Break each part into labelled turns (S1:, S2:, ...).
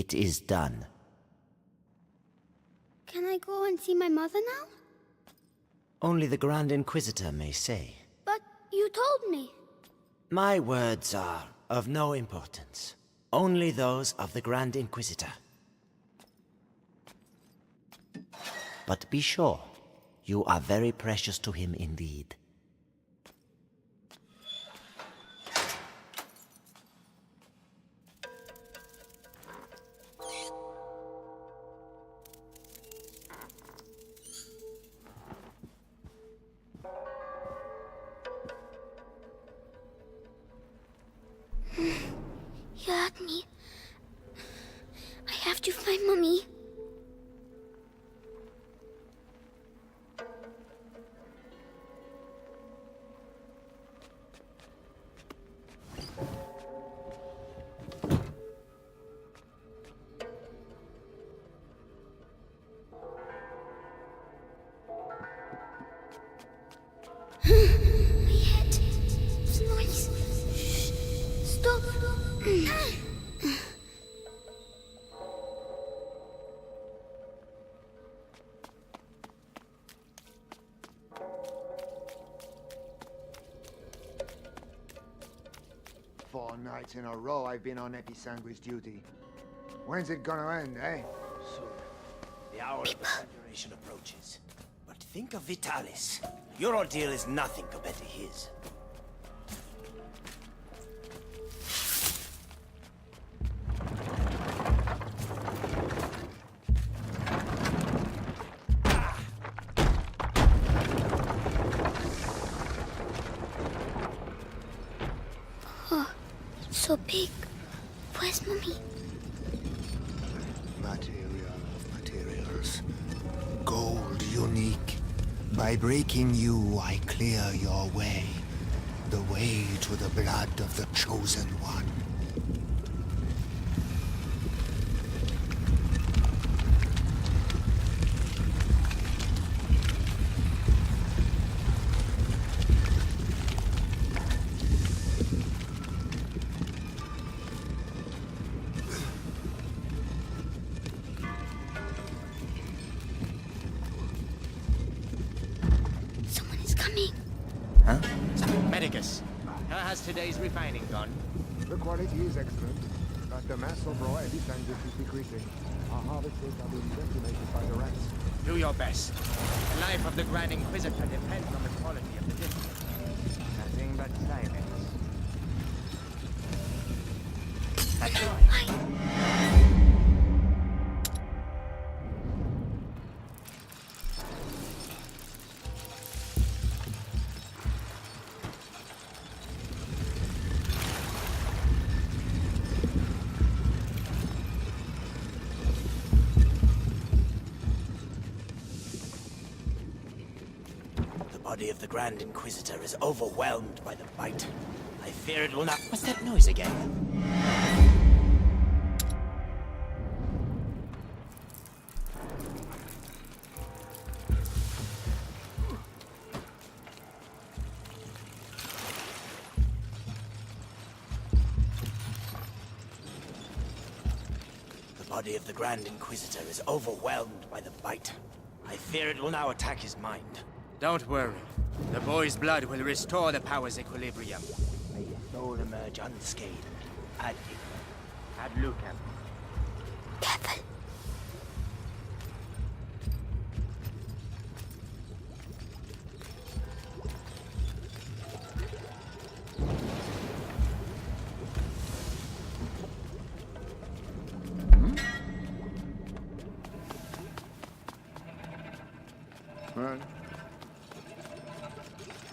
S1: It is done.
S2: Can I go and see my mother now?
S1: Only the Grand Inquisitor may say.
S2: But you told me.
S1: My words are of no importance. Only those of the Grand Inquisitor. But be sure, you are very precious to him indeed.
S2: You had me. I have to find Mommy. My head. It's noise. Shh. Stop.
S3: Four nights in a row I've been on Episanguis duty. When's it gonna end, eh?
S1: Soon. The hour of the Federation approaches. But think of Vitalis. Your ordeal is nothing compared to his.
S2: So big. Where's Mommy?
S3: Material of materials. Gold unique. By breaking you, I clear your way. The way to the blood of the Chosen One.
S2: Someone is coming.
S1: Huh?
S4: Medicus, how has today's refining gone?
S3: The quality is excellent, but the mass overall Episanguis is decreasing. Our harvests are being decimated by the rats.
S4: Do your best. The life of the Grand Inquisitor depends on the quality of the distance. Nothing but silence. That's right.
S1: The body of the Grand Inquisitor is overwhelmed by the bite. I fear it will not... What's that noise again? The body of the Grand Inquisitor is overwhelmed by the bite. I fear it will now attack his mind.
S4: Don't worry. The boy's blood will restore the power's equilibrium.
S1: May his soul emerge unscathed. Ad
S4: Lucam.
S2: Careful.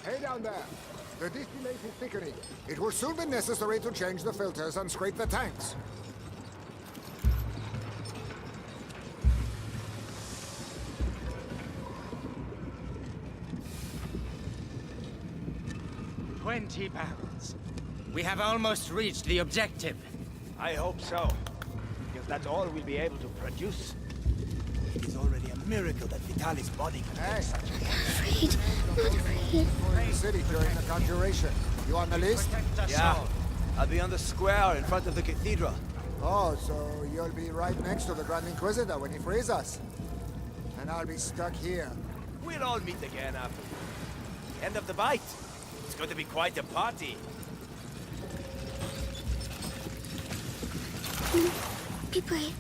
S3: Hey down there! The distillate is thickening. It will soon be necessary to change the filters and scrape the tanks.
S4: £20. We have almost reached the objective.
S5: I hope so. Because that's all we'll be able to produce.
S1: It is already a miracle that Vitalis' body can
S3: Hey,
S2: Afraid. Not afraid.
S3: the city during the conjuration. You on the list?
S5: Yeah. I'll be on the square in front of the cathedral.
S3: Oh, so you'll be right next to the Grand Inquisitor when he frees us. And I'll be stuck here.
S5: We'll all meet again after the end of the bite. It's going to be quite a party.
S2: Be brave.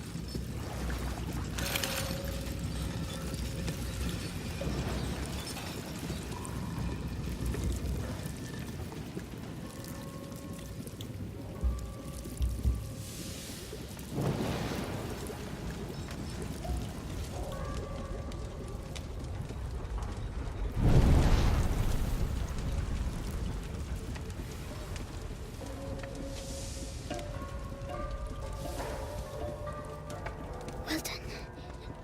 S2: Well done.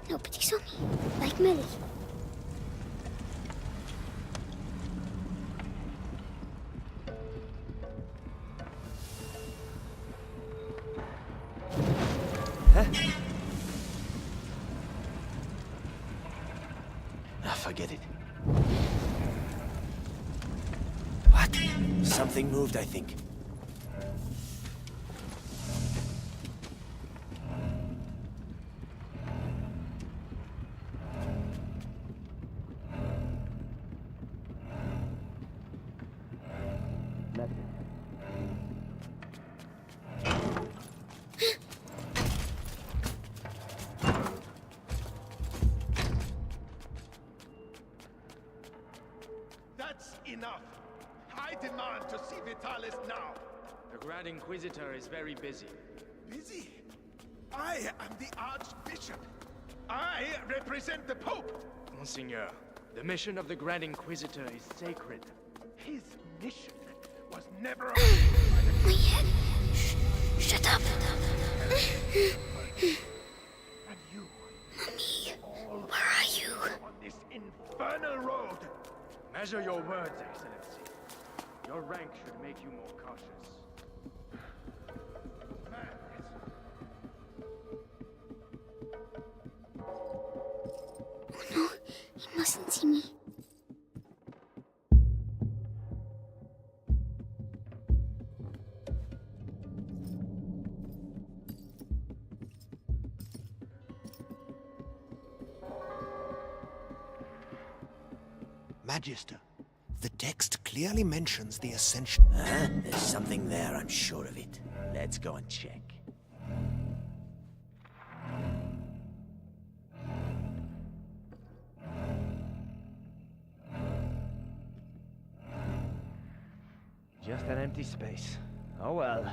S2: Nobody saw me. Like Millie.
S1: Forget it. What? Something moved, I think.
S6: That's enough. I demand to see Vitalis now.
S4: The Grand Inquisitor is very busy.
S6: Busy? I am the Archbishop. I represent the Pope.
S4: Monseigneur, the mission of the Grand Inquisitor is sacred.
S6: His mission was never
S2: My head. Shut up.
S6: and you
S2: Mommy, where are you?
S6: on this infernal road.
S4: Measure your words, Excellency. Your rank should make you more cautious.
S6: Madness.
S2: Oh no, he mustn't see me.
S3: Magister, the text clearly mentions the ascension.
S1: There's something there, I'm sure of it. Let's go and check.
S5: Just an empty space. Oh well.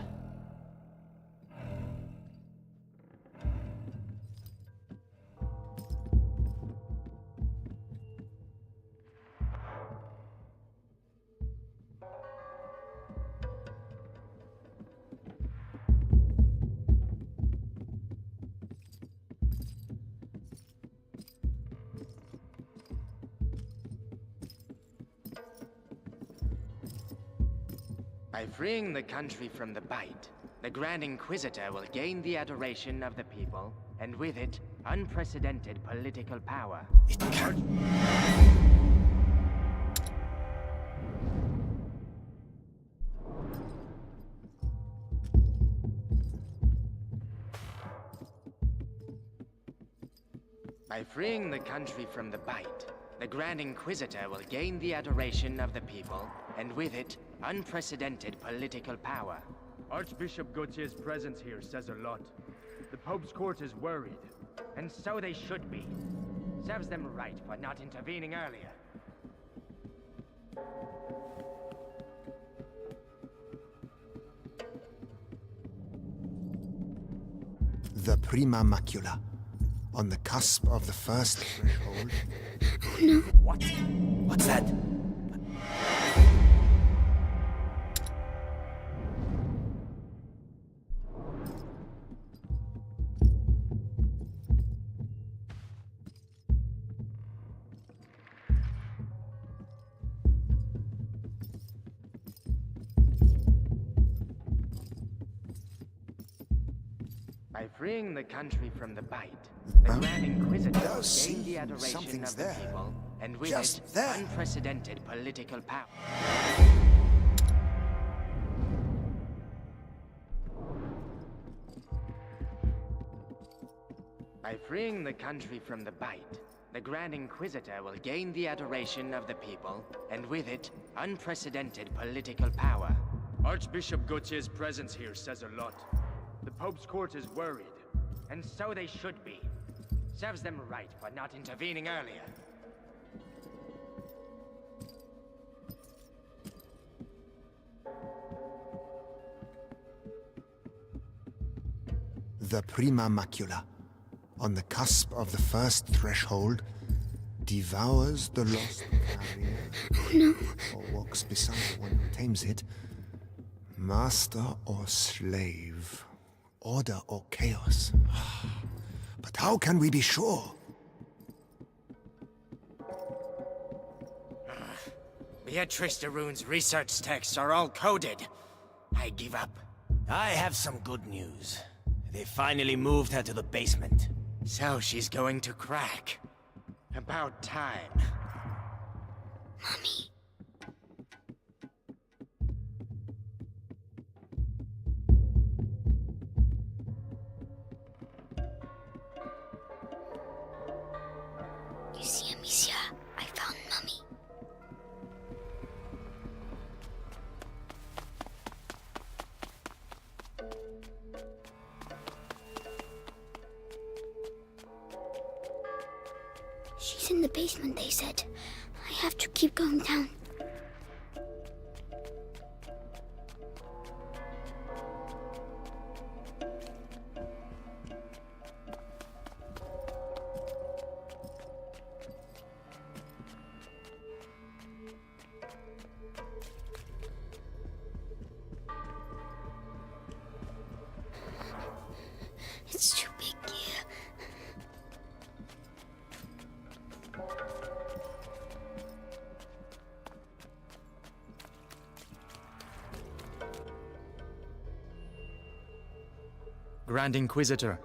S4: By freeing the country from the bite, the Grand Inquisitor will gain the adoration of the people, and with it, unprecedented political power.
S1: It can't.
S4: By freeing the country from the bite, the Grand Inquisitor will gain the adoration of the people, and with it, unprecedented political power.
S7: Archbishop Gautier's presence here says a lot. The Pope's court is worried.
S4: And so they should be. Serves them right for not intervening earlier.
S3: The Prima Macula, on the cusp of the first threshold.
S1: What? What's that?
S4: By freeing the country from the bite, the Grand Inquisitor will
S3: Does
S4: gain the
S3: seem
S4: adoration
S3: something's
S4: of the
S3: there.
S4: people, and with
S3: Just
S4: it,
S3: there.
S4: unprecedented political power. By freeing the country from the Bite, the Grand Inquisitor will gain the adoration of the people, and with it, unprecedented political power.
S7: Archbishop Gautier's presence here says a lot. The Pope's court is worried.
S4: And so they should be. Serves them right for not intervening earlier.
S3: The Prima Macula, on the cusp of the first threshold, devours the lost carrier, or walks beside the one who tames it. Master or slave, order or chaos. But how can we be sure?
S4: Beatrice de Rune's research texts are all coded. I give up.
S1: I have some good news. They finally moved her to the basement.
S4: So she's going to crack. About time.
S2: Mommy. You see, Amicia, I found Mommy. She's in the basement, they said. I have to keep going down. It's too big here.
S7: Grand Inquisitor,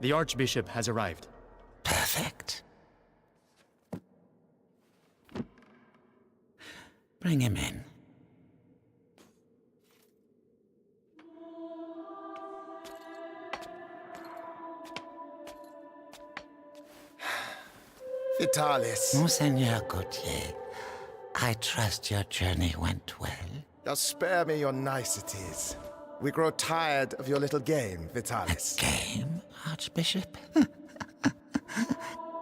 S7: the Archbishop has arrived.
S1: Perfect. Bring him in.
S6: Vitalis,
S8: Monseigneur Gautier, I trust your journey went well.
S6: now spare me your niceties. We grow tired of your little game, Vitalis.
S8: Game, Archbishop?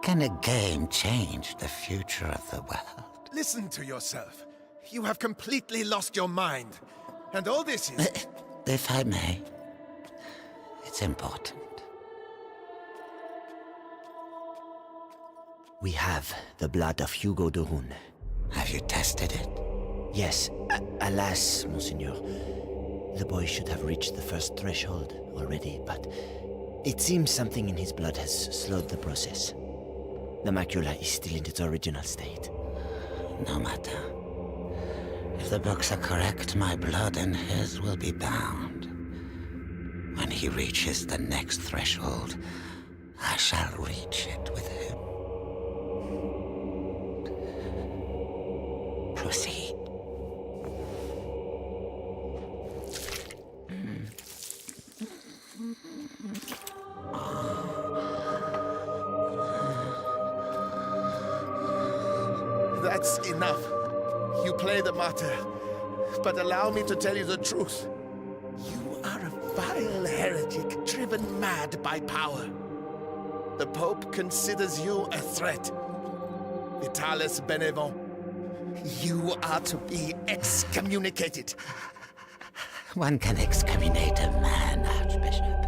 S8: Can a game change the future of the world?
S6: Listen to yourself. You have completely lost your mind. And all this is...
S8: If I may, it's important.
S1: We have the blood of Hugo de Rune.
S8: Have you tested it?
S1: Yes, alas, Monseigneur. The boy should have reached the first threshold already, but it seems something in his blood has slowed the process. The macula is still in its original state.
S8: No matter. If the books are correct, my blood and his will be bound. When he reaches the next threshold, I shall reach it with him. Proceed.
S6: That's enough. You play the martyr. But allow me to tell you the truth. You are a vile heretic driven mad by power. The Pope considers you a threat. Vitalis Benevent, you are to be excommunicated.
S8: One can excommunicate a man, Archbishop,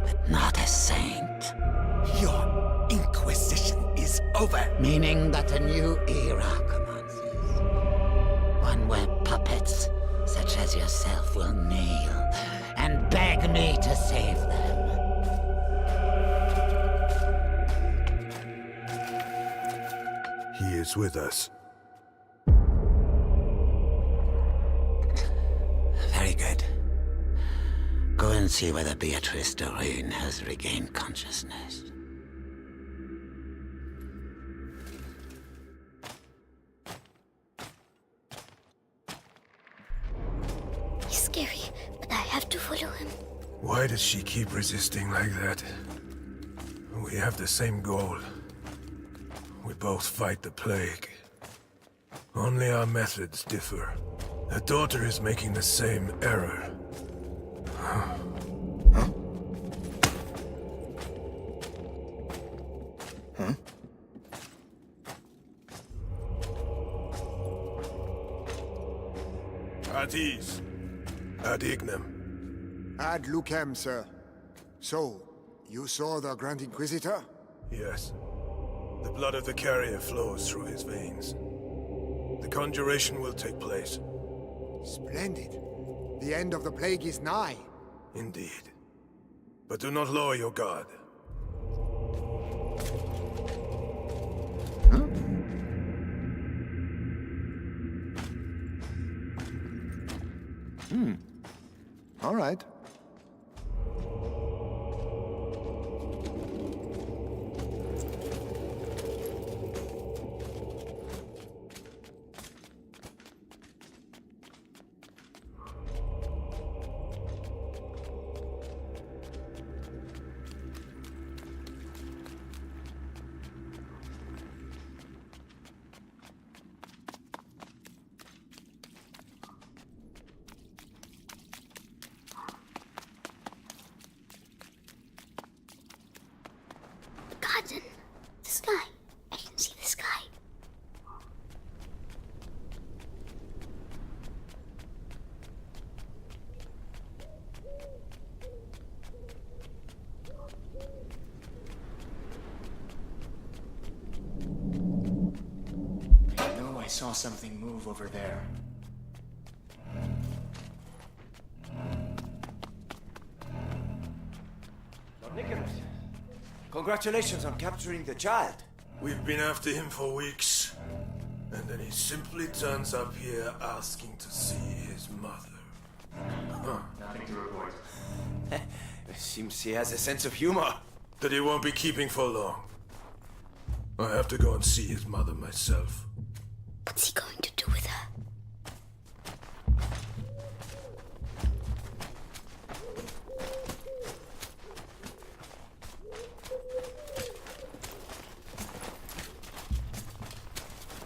S8: but not a saint.
S6: Your inquisition is over.
S8: Meaning that a new era commences. One where puppets such as yourself will kneel and beg me to save them.
S6: He is with us.
S8: Very good. Go and see whether Beatrice de Rune has regained consciousness.
S2: He's scary, but I have to follow him.
S6: Why does she keep resisting like that?
S9: We have the same goal. We both fight the plague. Only our methods differ. Her daughter is making the same error. At ease. Ad ignem.
S3: Ad lucem, sir. So, you saw the Grand Inquisitor?
S9: Yes. The blood of the carrier flows through his veins. The conjuration will take place.
S3: Splendid. The end of the plague is nigh.
S9: Indeed. But do not lower your guard.
S3: All right.
S2: Garden. The sky. I can see the sky.
S4: I know I saw something move over there.
S5: Nicholas, congratulations on capturing the child.
S9: We've been after him for weeks. And then he simply turns up here asking to see his mother.
S4: Nothing to report.
S5: Seems he has a sense of humor.
S9: That he won't be keeping for long. I have to go and see his mother myself.
S2: What's he going to do with her?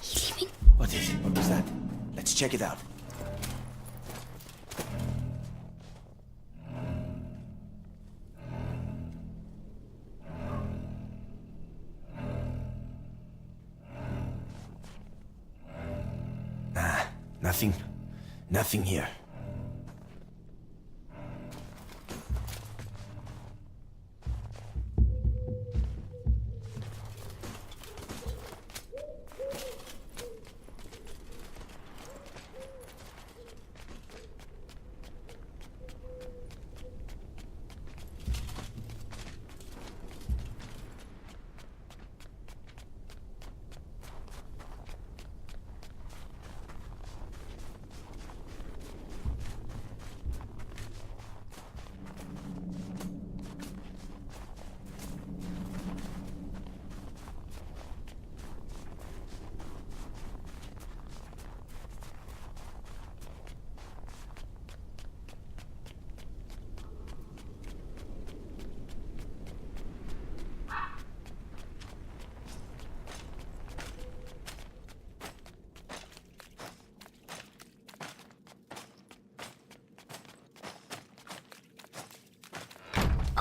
S2: He's leaving.
S5: What is it? What was that? Let's check it out.
S1: Nothing. Nothing here.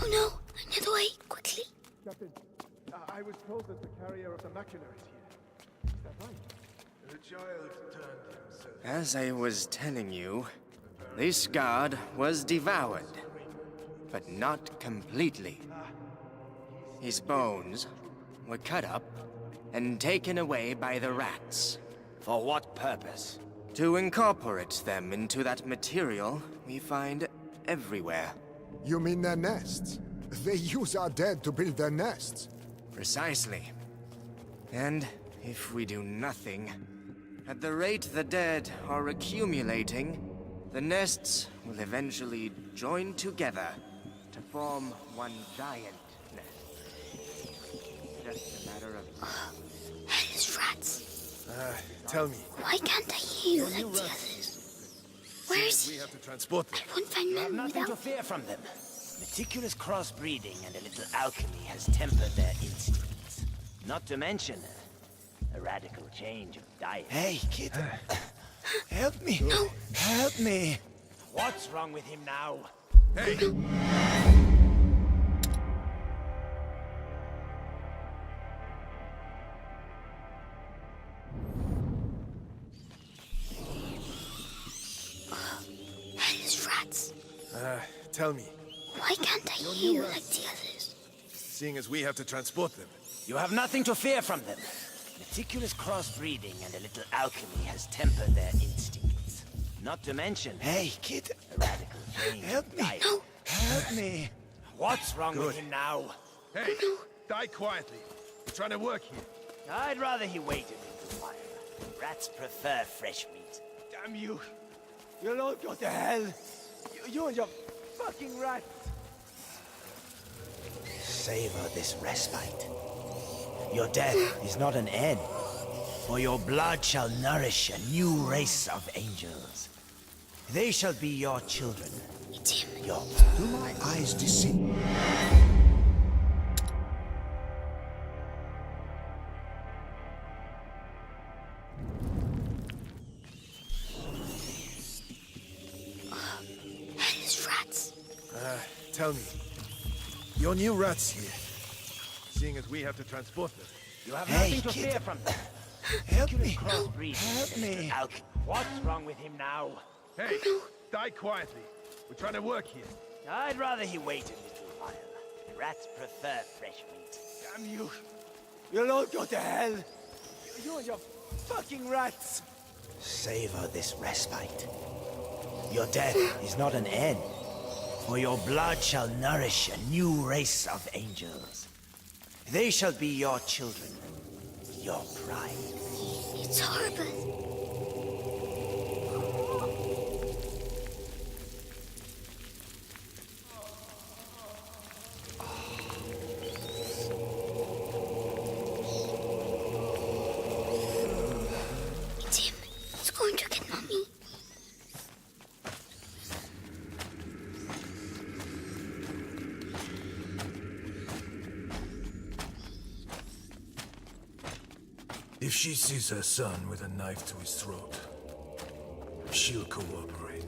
S2: Oh no! Another way! Quickly!
S6: Captain, I was told that the carrier of the macula is here. Is that right?
S9: The child turned himself.
S4: As I was telling you, this guard was devoured, but not completely. His bones were cut up and taken away by the rats.
S5: For what purpose?
S4: To incorporate them into that material we find everywhere.
S3: You mean their nests? They use our dead to build their nests.
S4: Precisely. And if we do nothing, at the rate the dead are accumulating, the nests will eventually join together to form one giant nest. Just a matter of...
S2: Hellish rats.
S9: Tell me.
S2: Why can't I hear you like the others? Where is
S9: We
S2: he?
S9: have to transport them.
S2: I won't find Mum
S5: Nothing to
S2: without...
S5: fear from them.
S1: Meticulous crossbreeding and a little alchemy has tempered their instincts. Not to mention a radical change of diet. Hey, kid. Help me. No. Help me.
S5: What's wrong with him now?
S9: Hey!
S2: Hellish rats.
S9: Tell me,
S2: Why can't I heal like the others?
S9: seeing as we have to transport them,
S1: You have nothing to fear from them. Meticulous crossbreeding and a little alchemy has tempered their instincts. Not to mention... Hey, kid. A radical change. Help me.
S2: No.
S1: Help me.
S5: What's wrong with him now?
S9: hey, die quietly. We're trying to work here.
S1: I'd rather he waited a little while. Rats prefer fresh meat.
S5: Damn you. You'll all go to hell. You and your fucking rats.
S1: Savor this respite. Your death is not an end, for your blood shall nourish a new race of angels. They shall be your children.
S2: It's him.
S1: Your...
S3: Do my eyes deceive?
S2: Hellish rats.
S9: Tell me, your new rats here, seeing as we have to transport them,
S5: You have
S1: Hey,
S5: nothing to
S1: kid.
S5: fear from them.
S1: Help me.
S5: Crossbreeding.
S1: Help me.
S5: What's wrong with him now?
S9: hey, die quietly. We're trying to work here.
S1: I'd rather he waited a little while. Rats prefer fresh meat.
S5: Damn you. You'll all go to hell. You and your fucking rats.
S1: Savor this respite. Your death is not an end, for your blood shall nourish a new race of angels. They shall be your children, your pride.
S2: It's horrible. It's him. He's going to get Mommy.
S9: If she sees her son with a knife to his throat, she'll cooperate.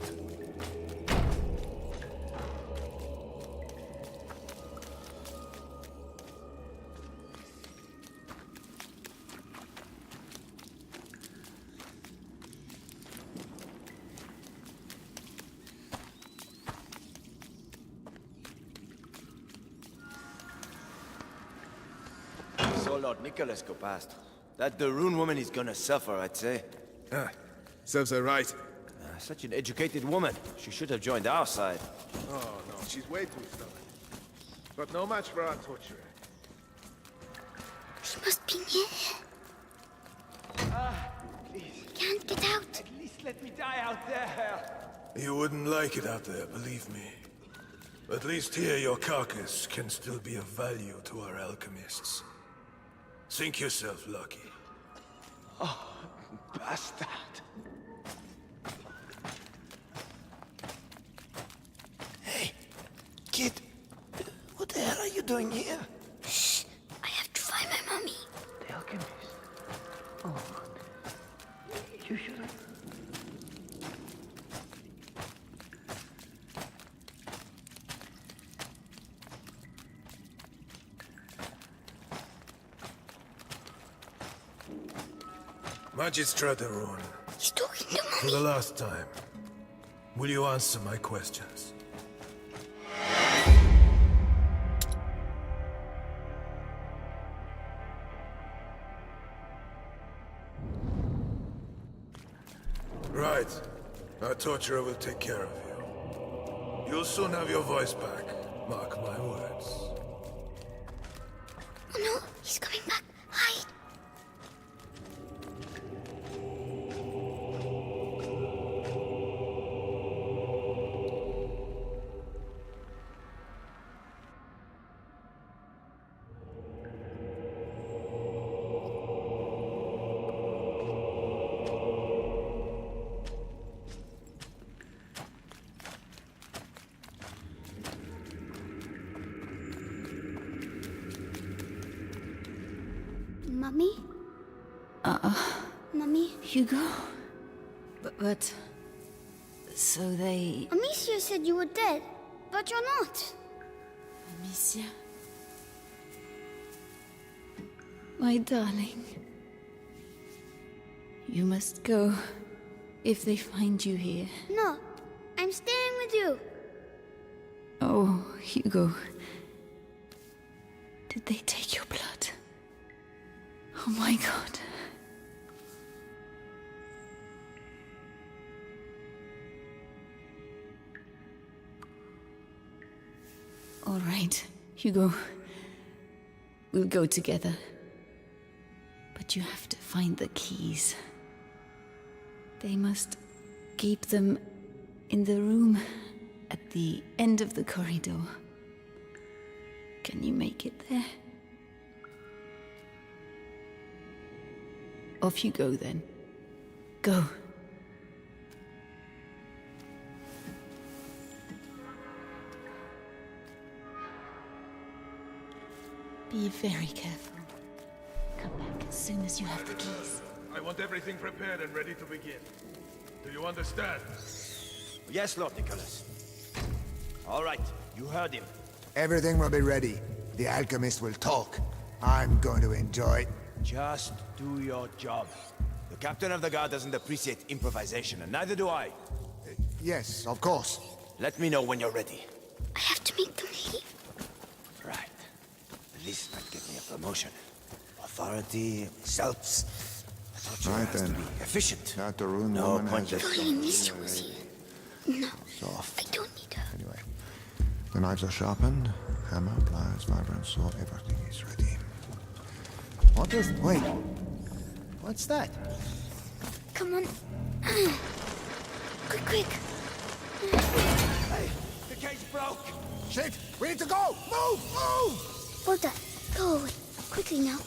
S5: So Lord Nicholas go past. That Darun woman is gonna suffer, I'd say.
S9: Serves her right.
S5: Such an educated woman. She should have joined our side.
S9: Oh, no, she's way too stubborn. But no match for our torturer.
S2: He must be near here.
S5: Please,
S2: Can't get out.
S5: at least let me die out there.
S9: You wouldn't like it out there, believe me. At least here your carcass can still be of value to our alchemists. Think yourself lucky.
S5: Bastard.
S1: Hey, kid, what the hell are you doing here?
S2: Shh. I have to find my Mommy.
S1: The alchemist. Oh, you should have...
S9: Magistrate Darun,
S2: He's talking to
S9: for
S2: Mommy.
S9: the last time, will you answer my questions? Right. Our torturer will take care of you. You'll soon have your voice back. Mark my words.
S2: Oh no, he's coming back. Hide. Mummy? Mummy?
S10: Hugo? But... So they...
S2: Amicia said you were dead, but you're not.
S10: Amicia? My darling. You must go if they find you here.
S2: No, I'm staying with you.
S10: Oh, Hugo. Did they take your blood? Oh my God. All right, Hugo. We'll go together. But you have to find the keys. They must keep them in the room at the end of the corridor. Can you make it there? Off you go then. Go. Be very careful. Come back as soon as you have the keys.
S9: I want everything prepared and ready to begin. Do you understand?
S5: Yes, Lord Nicholas. All right, you heard him.
S3: Everything will be ready. The alchemist will talk. I'm going to enjoy it.
S5: Just do your job. The captain of the guard doesn't appreciate improvisation, and neither do I.
S3: Yes, of course.
S5: Let me know when you're ready.
S2: I have to make them leave.
S5: Right. At least might get me a promotion. Authority, results. I thought you
S3: Right
S5: has to
S3: then.
S5: be efficient.
S3: Not to ruin
S5: No
S3: woman
S5: point
S3: has
S5: of...
S2: If only Amicia was here. No,
S3: soft.
S2: I don't need her.
S3: Anyway, the knives are sharpened. Hammer, pliers, vibrant sword, everything is ready. What is... Wait. What's that?
S2: Come on. Quick.
S5: Hey, the cage broke!
S3: Shit! We need to go! Move!
S2: Well done. Go away. Quickly now.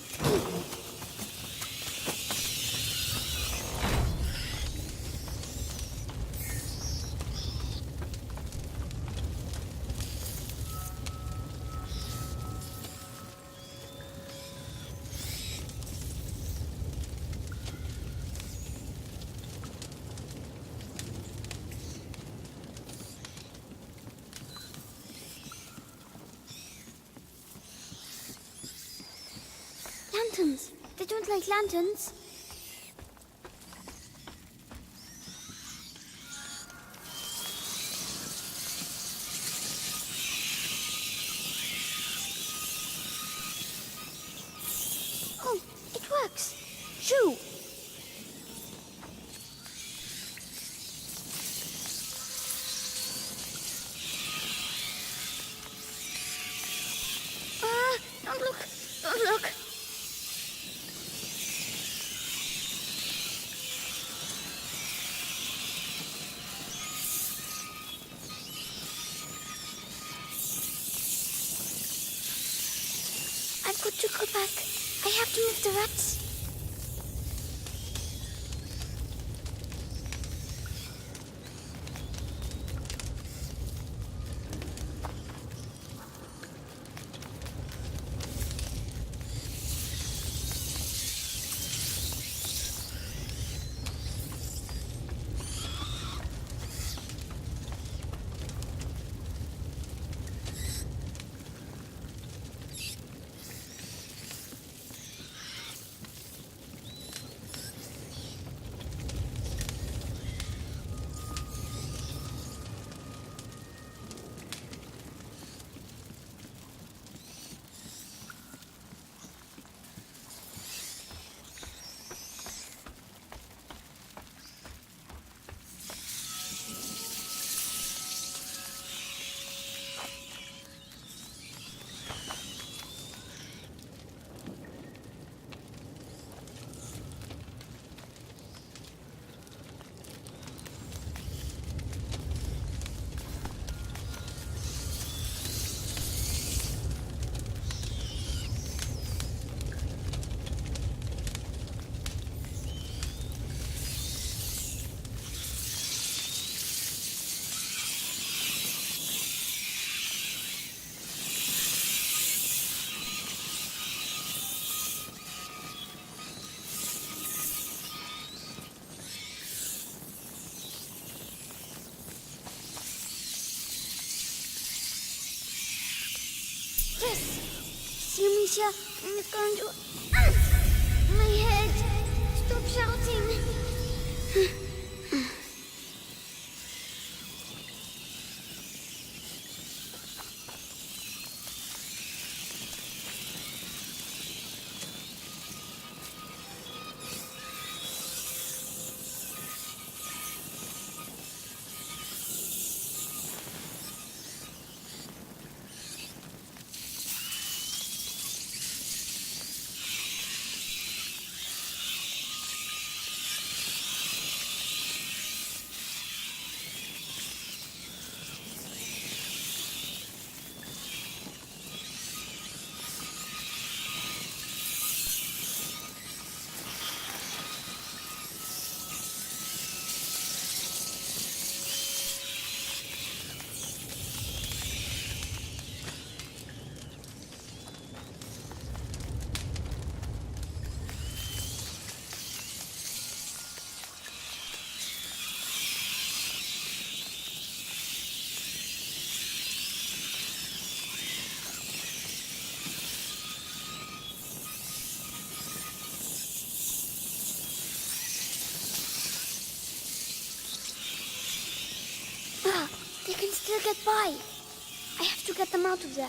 S2: Lanterns. They don't like lanterns. Oh, it works. Shoo! Don't look. Don't look. I've got to go back. I have to move the rats. Amicia, I'm going to... My head! Stop shouting! They can still get by. I have to get them out of there.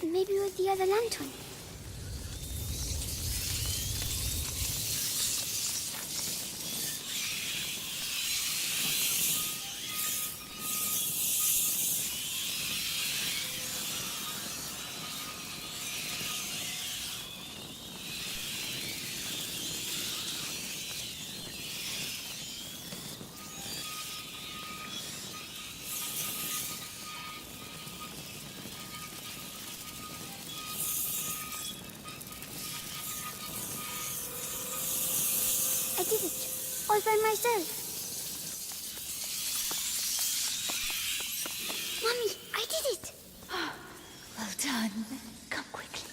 S2: Maybe with the other lantern. I did it, all by myself. Mommy, I did it.
S10: Well done. Come quickly.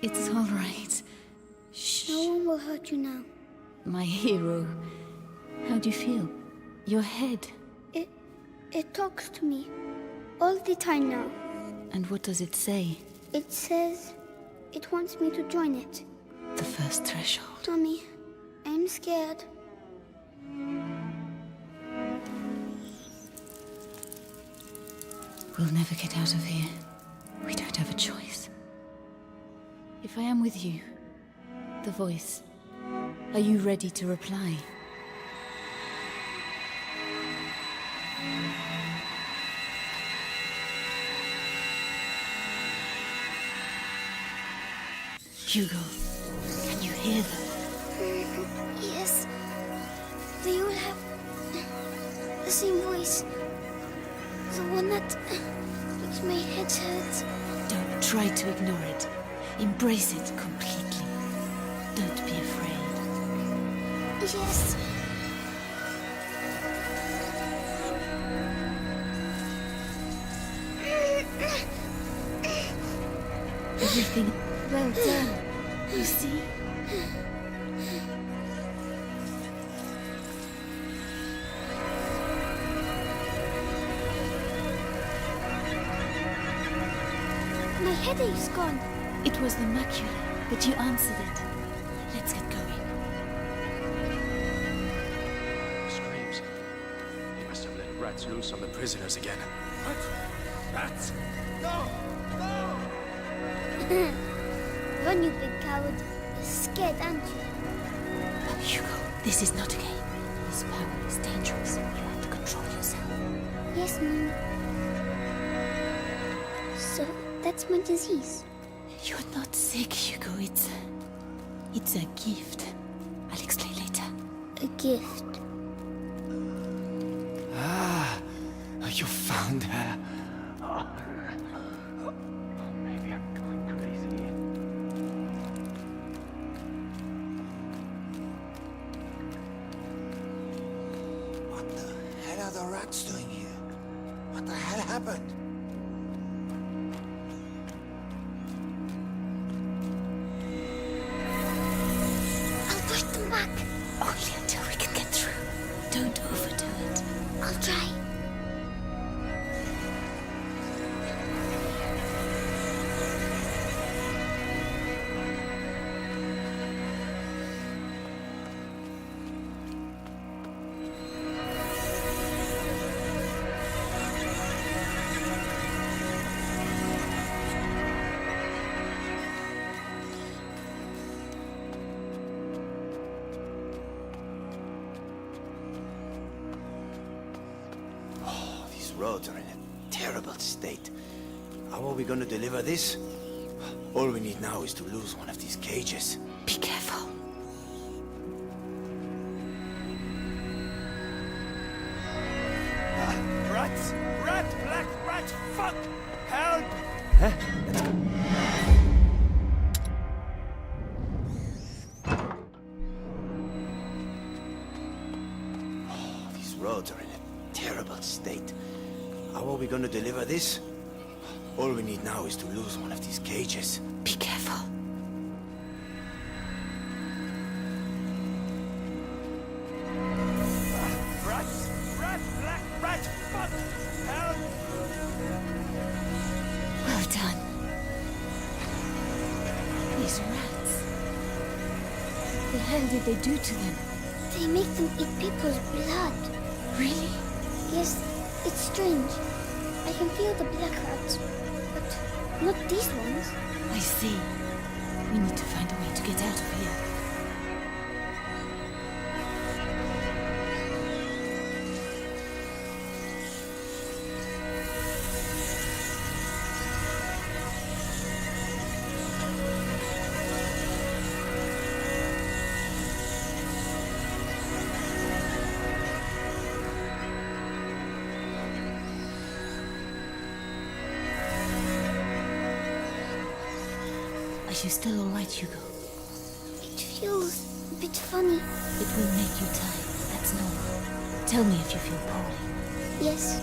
S10: It's all right. Shh.
S2: No one will hurt you now.
S10: My hero. How do you feel? Your head.
S2: It talks to me all the time now.
S10: And what does it say?
S2: It says it wants me to join it.
S10: The first threshold.
S2: Mommy, I'm scared.
S10: We'll never get out of here. We don't have a choice. If I am with you, the voice, are you ready to reply? Hugo, can you hear them?
S2: Yes. They all have the same voice. The one that makes my head hurt.
S10: Don't try to ignore it. Embrace it completely. Don't be afraid.
S2: Yes.
S10: Everything well done. You see?
S2: My headache's gone.
S10: It was the macula, but you answered it. Let's get going.
S7: Screams. They must have let rats loose on the prisoners again.
S6: What? Rats? No! No!
S2: Run, you big coward. You're scared, aren't you?
S10: Hugo, this is not a game. This power is dangerous. You have to control yourself.
S2: Yes, Mom. So, that's my disease.
S10: You're not sick, Hugo. It's a gift. I'll explain later.
S2: A gift.
S3: Ah, you found her.
S7: Maybe I'm going crazy.
S3: What the hell are the rats doing here? What the hell happened?
S2: I'll fight them back.
S10: Only until we can get through. Don't overdo it.
S2: I'll try.
S5: roads are in a terrible state. How are we gonna deliver this? All we need now is to lose one of these cages.
S10: Be careful.
S9: Rats! Rat! Black rat! Fuck! Help!
S5: These roads are in a terrible state. How are we gonna deliver this? All we need now is to lose one of these cages.
S10: Be careful.
S9: Rats! Rat! Black rat! Fuck! Help!
S10: Well done. These rats. What the hell did they do to them?
S2: They make them eat people's blood.
S10: Really?
S2: Yes, it's strange. I can feel the black rats, but not these ones.
S10: I see. We need to find a way to get out of here. Are you still alright, Hugo?
S2: It feels a bit funny.
S10: It will make you tired. That's normal. Tell me if you feel poorly.
S2: Yes.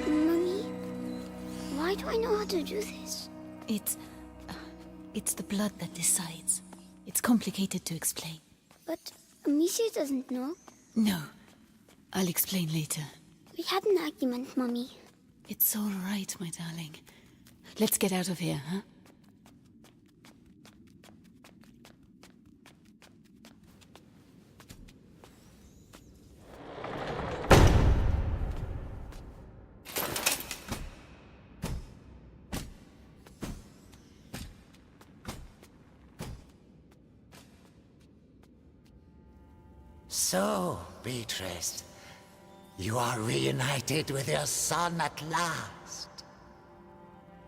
S2: Mummy, why do I know how to do this?
S10: It's the blood that decides. It's complicated to explain.
S2: But Amicia doesn't know.
S10: No. I'll explain later.
S2: We had an argument, Mummy.
S10: It's all right, my darling. Let's get out of here, huh?
S8: So, Beatrice, you are reunited with your son at last.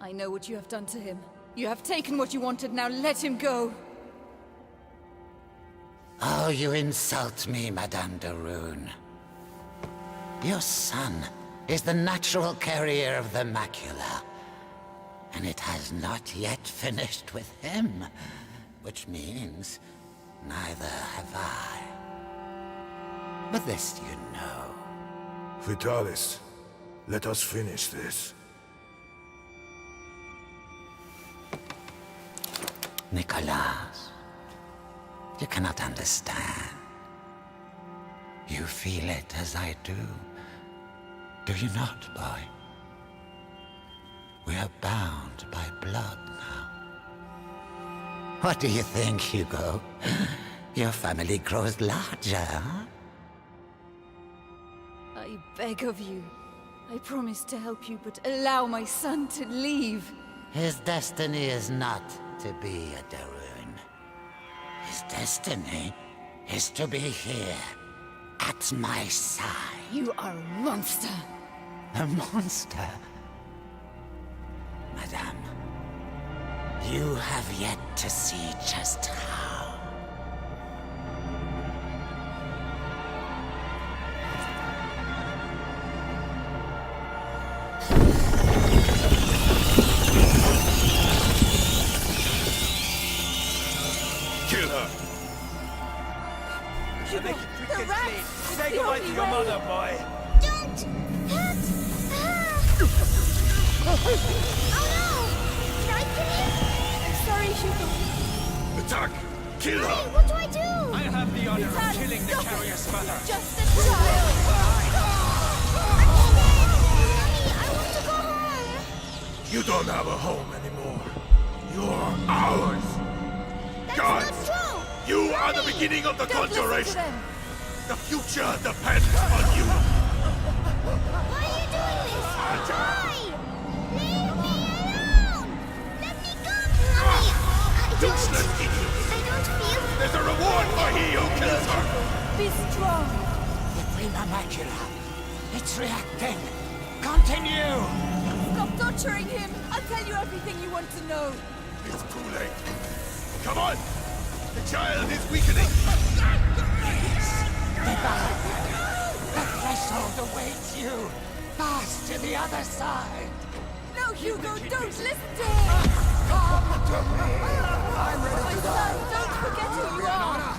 S10: I know what you have done to him. You have taken what you wanted, now let him go!
S8: Oh, you insult me, Madame de Rune. Your son is the natural carrier of the macula, and it has not yet finished with him, which means neither have I. But this you know.
S9: Vitalis, let us finish this.
S8: Nicholas, you cannot understand. You feel it as I do. Do you not, boy? We are bound by blood now. What do you think, Hugo? Your family grows larger, huh?
S10: I beg of you. I promise to help you, but allow my son to leave.
S8: His destiny is not to be a de Rune. His destiny is to be here, at my side.
S10: You are a monster.
S8: A monster? Madame, you have yet to see just how.
S9: Kill her!
S10: Hugo, the rats!
S9: Say goodbye to your mother, boy!
S2: Don't hurt her! Oh no! Did I kill him?
S10: I'm sorry, Hugo.
S9: Attack! Kill
S2: Hey,
S9: her!
S2: what do I do?
S9: I have the honor
S10: Vitalis,
S9: of killing the
S10: stop it.
S9: carrier's mother!
S10: Just a child!
S2: Mommy, I want to go home.
S9: You don't have a home anymore. You're ours! are the beginning of the
S11: Don't listen to
S9: conjuration.
S11: them.
S9: The future depends on you.
S2: Why are you doing this? Why? Leave me alone! Let me go!
S9: Useless idiot.
S2: I don't feel...
S9: There's a reward for he who kills her.
S11: Be strong.
S8: The prima macula. It's reacting. Continue!
S11: Stop torturing him. I'll tell you everything you want to know.
S9: It's too late. Come on! The child is weakening.
S8: The threshold awaits you. Pass to the other side.
S11: No, Hugo, don't listen to him.
S8: Come to me. I'm ready
S11: My son, don't forget who you are.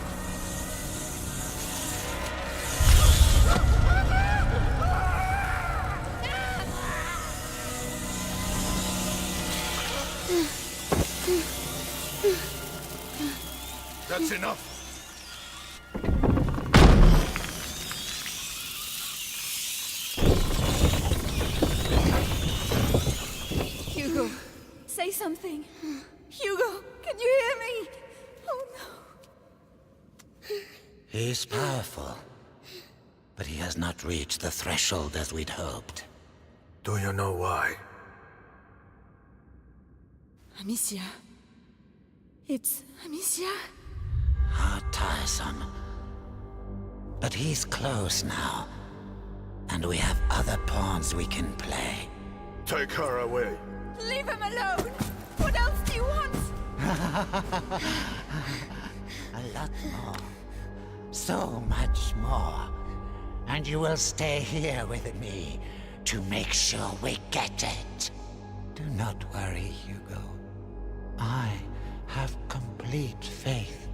S9: That's enough.
S11: Hugo, say something. Hugo, can you hear me? Oh no.
S8: He's powerful, but he has not reached the threshold as we'd hoped.
S9: Do you know why?
S11: Amicia. It's Amicia.
S8: How tiresome. But he's close now, and we have other pawns we can play.
S9: Take her away.
S11: Leave him alone. What else do you want?
S8: A lot more. So much more. And you will stay here with me to make sure we get it. Do not worry, Hugo. I have complete faith